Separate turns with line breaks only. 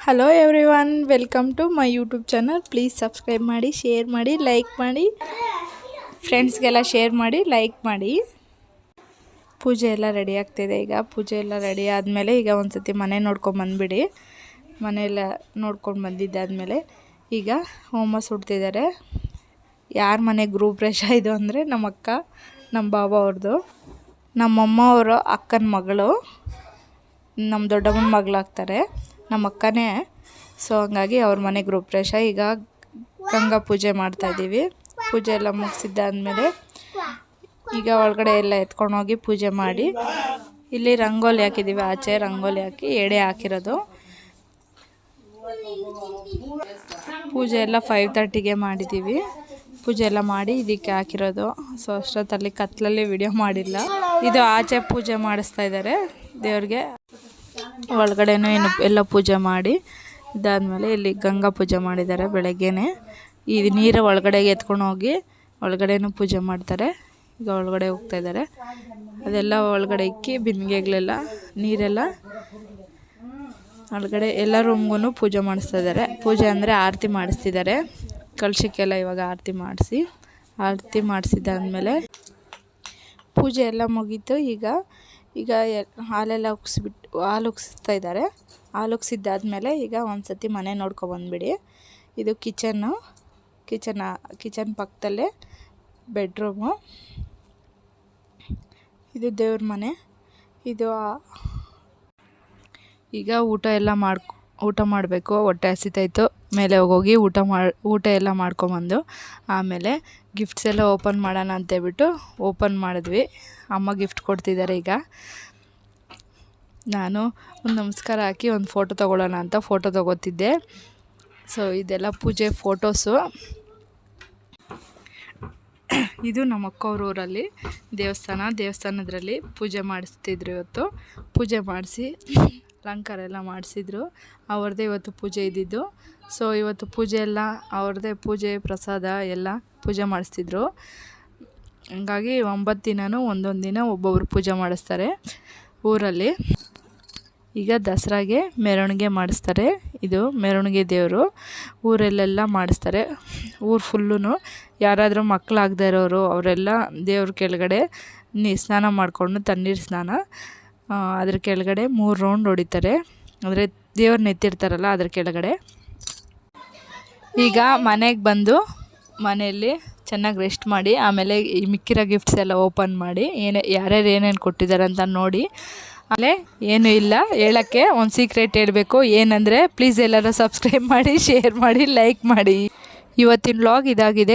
Hello everyone, welcome to my YouTube channel. Please subscribe ಮಾಡಿ, share ಮಾಡಿ, like ಮಾಡಿ, ಫ್ರೆಂಡ್ಸ್ಗೆಲ್ಲ ಶೇರ್ ಮಾಡಿ, ಲೈಕ್ ಮಾಡಿ. ಪೂಜೆ ಎಲ್ಲ ರೆಡಿ ಆಗ್ತಿದೆ. ಈಗ ಪೂಜೆ ಎಲ್ಲ ರೆಡಿ ಆದಮೇಲೆ ಈಗ ಒಂದು ಸತಿ ಮನೆ ನೋಡ್ಕೊಂಡು ಬಂದುಬಿಡಿ. ಮನೆಯೆಲ್ಲ ನೋಡ್ಕೊಂಡು ಬಂದಿದ್ದಾದಮೇಲೆ ಈಗ ಹೋಮ ಸುಡ್ತಿದ್ದಾರೆ. ಯಾರ ಮನೆ ಗೃಹಪ್ರವೇಶ ಇದು ಅಂದರೆ ನಮ್ಮ ಅಕ್ಕ, ನಮ್ಮ ಬಾಬಾ ಅವ್ರದ್ದು. ನಮ್ಮಮ್ಮ ಅವರು ಅಕ್ಕನ ಮಗಳು, ನಮ್ಮ ದೊಡ್ಡಮ್ಮನ ಮಗಳಾಗ್ತಾರೆ, ನಮ್ಮ ಅಕ್ಕನೇ. ಸೊ ಹಂಗಾಗಿ ಅವ್ರ ಮನೆ ಗೃಹಪ್ರವೇಶ. ಈಗ ಗಂಗಾ ಪೂಜೆ ಮಾಡ್ತಾಯಿದ್ದೀವಿ. ಪೂಜೆ ಎಲ್ಲ ಮುಗಿಸಿದ್ದಾದಮೇಲೆ ಈಗ ಒಳಗಡೆ ಎಲ್ಲ ಎತ್ಕೊಂಡೋಗಿ ಪೂಜೆ ಮಾಡಿ, ಇಲ್ಲಿ ರಂಗೋಲಿ ಹಾಕಿದ್ದೀವಿ. ಆಚೆ ರಂಗೋಲಿ ಹಾಕಿ ಎಡೆ ಹಾಕಿರೋದು. ಪೂಜೆ ಎಲ್ಲ 5:30ಗೆ ಮಾಡಿದ್ದೀವಿ. ಪೂಜೆ ಎಲ್ಲ ಮಾಡಿ ಇದಕ್ಕೆ ಹಾಕಿರೋದು. ಸೊ ಅಷ್ಟೊತ್ತಲ್ಲಿ ಕತ್ಲಲ್ಲಿ ವಿಡಿಯೋ ಮಾಡಿಲ್ಲ. ಇದು ಆಚೆ ಪೂಜೆ ಮಾಡಿಸ್ತಾ ಇದ್ದಾರೆ ದೇವ್ರಿಗೆ. ಒಳಗಡೆನೂ ಏನು ಎಲ್ಲ ಪೂಜೆ ಮಾಡಿ ಇದಾದಮೇಲೆ ಇಲ್ಲಿ ಗಂಗಾ ಪೂಜೆ ಮಾಡಿದ್ದಾರೆ ಬೆಳಗ್ಗೆನೇ. ಈ ನೀರು ಒಳಗಡೆಗೆ ಎತ್ಕೊಂಡು ಹೋಗಿ ಒಳಗಡೆನೂ ಪೂಜೆ ಮಾಡ್ತಾರೆ. ಈಗ ಒಳಗಡೆ ಹೋಗ್ತಾ ಇದ್ದಾರೆ. ಅದೆಲ್ಲ ಒಳಗಡೆ ಇಕ್ಕಿ ಬಿಂದಿಗೆಗಳೆಲ್ಲ ನೀರೆಲ್ಲ ಒಳಗಡೆ ಎಲ್ಲ ರೂಮ್ಗೂ ಪೂಜೆ ಮಾಡಿಸ್ತಾ ಇದ್ದಾರೆ. ಪೂಜೆ ಅಂದರೆ ಆರತಿ ಮಾಡಿಸ್ತಿದ್ದಾರೆ. ಕಲಶಕ್ಕೆಲ್ಲ ಇವಾಗ ಆರತಿ ಮಾಡಿಸಿದ್ದಾದಮೇಲೆ ಪೂಜೆ ಎಲ್ಲ ಮುಗೀತು. ಈಗ ಹಾಲೆಲ್ಲ ಹಾಲು ಉಗ್ಸ್ತಾ ಇದ್ದಾರೆ. ಹಾಲು ಉಗ್ಸಿದ್ದಾದಮೇಲೆ ಈಗ ಒಂದು ಸತಿ ಮನೆ ನೋಡ್ಕೊಬಂದ್ಬಿಡಿ. ಇದು ಕಿಚನ್ ಪಕ್ಕದಲ್ಲೇ ಬೆಡ್ರೂಮು. ಇದು ದೇವ್ರ ಮನೆ. ಇದು ಈಗ ಊಟ ಮಾಡಬೇಕು. ಹೊಟ್ಟೆ ಹಸಿತಾಯಿತು. ಮೇಲೆ ಹೋಗಿ ಊಟ ಎಲ್ಲ ಮಾಡ್ಕೊಂಬಂದು ಆಮೇಲೆ ಗಿಫ್ಟ್ಸ್ ಎಲ್ಲ ಓಪನ್ ಮಾಡೋಣ ಅಂತೇಳ್ಬಿಟ್ಟು ಓಪನ್ ಮಾಡಿದ್ವಿ. ಅಮ್ಮ ಗಿಫ್ಟ್ ಕೊಡ್ತಿದ್ದಾರೆ. ಈಗ ನಾನು ಒಂದು ನಮಸ್ಕಾರ ಹಾಕಿ ಒಂದು ಫೋಟೋ ತೊಗೊಳ್ಳೋಣ ಅಂತ ಫೋಟೋ ತೊಗೋತಿದ್ದೆ. ಸೊ ಇದೆಲ್ಲ ಪೂಜೆ ಫೋಟೋಸು. ಇದು ನಮ್ಮ ಅಕ್ಕವ್ರ ಊರಲ್ಲಿ ದೇವಸ್ಥಾನದ್ರಲ್ಲಿ ಪೂಜೆ ಮಾಡಿಸ್ತಿದ್ರು. ಇವತ್ತು ಪೂಜೆ ಮಾಡಿಸಿ ಅಲಂಕಾರ ಎಲ್ಲ ಮಾಡಿಸಿದ್ರು. ಅವ್ರದ್ದೇ ಇವತ್ತು ಪೂಜೆ ಇದ್ದಿದ್ದು. ಸೊ ಇವತ್ತು ಪೂಜೆ ಎಲ್ಲ ಅವ್ರದ್ದೇ ಪೂಜೆ ಪ್ರಸಾದ ಎಲ್ಲ ಪೂಜೆ ಮಾಡಿಸ್ತಿದ್ರು. ಹಂಗಾಗಿ 9 ದಿನವೂ ಒಂದೊಂದು ದಿನ ಒಬ್ಬೊಬ್ರು ಪೂಜೆ ಮಾಡಿಸ್ತಾರೆ ಊರಲ್ಲಿ. ಈಗ ದಸರಾಗೆ ಮೆರವಣಿಗೆ ಮಾಡಿಸ್ತಾರೆ. ಇದು ಮೆರವಣಿಗೆ ದೇವರು ಊರಲ್ಲೆಲ್ಲ ಮಾಡಿಸ್ತಾರೆ. ಊರು ಫುಲ್ಲೂ ಯಾರಾದರೂ ಮಕ್ಕಳಾಗದೇ ಇರೋರು ಅವರೆಲ್ಲ ದೇವ್ರ ಕೆಳಗಡೆ ಸ್ನಾನ ಮಾಡಿಕೊಂಡು ತಣ್ಣೀರು ಸ್ನಾನ ಅದ್ರ ಕೆಳಗಡೆ 3 ರೌಂಡ್ ಹೊಡಿತಾರೆ. ಅಂದರೆ ದೇವ್ರನ್ನ ಎತ್ತಿರ್ತಾರಲ್ಲ ಅದ್ರ ಕೆಳಗಡೆ. ಈಗ ಮನೆಗೆ ಬಂದು ಮನೆಯಲ್ಲಿ ಚೆನ್ನಾಗಿ ರೆಸ್ಟ್ ಮಾಡಿ ಆಮೇಲೆ ಈ ಮಿಕ್ಕಿರೋ ಗಿಫ್ಟ್ಸ್ ಎಲ್ಲ ಓಪನ್ ಮಾಡಿ ಯಾರ್ಯಾರು ಏನೇನು ಕೊಟ್ಟಿದ್ದಾರೆ ಅಂತ ನೋಡಿ. ಆಮೇಲೆ ಏನೂ ಇಲ್ಲ ಹೇಳೋಕ್ಕೆ, ಒಂದು ಸೀಕ್ರೆಟ್ ಹೇಳಬೇಕು. ಏನಂದರೆ ಪ್ಲೀಸ್ ಎಲ್ಲರೂ ಸಬ್ಸ್ಕ್ರೈಬ್ ಮಾಡಿ, ಶೇರ್ ಮಾಡಿ, ಲೈಕ್ ಮಾಡಿ. ಇವತ್ತಿನ ವ್ಲಾಗ್ ಇದಾಗಿದೆ.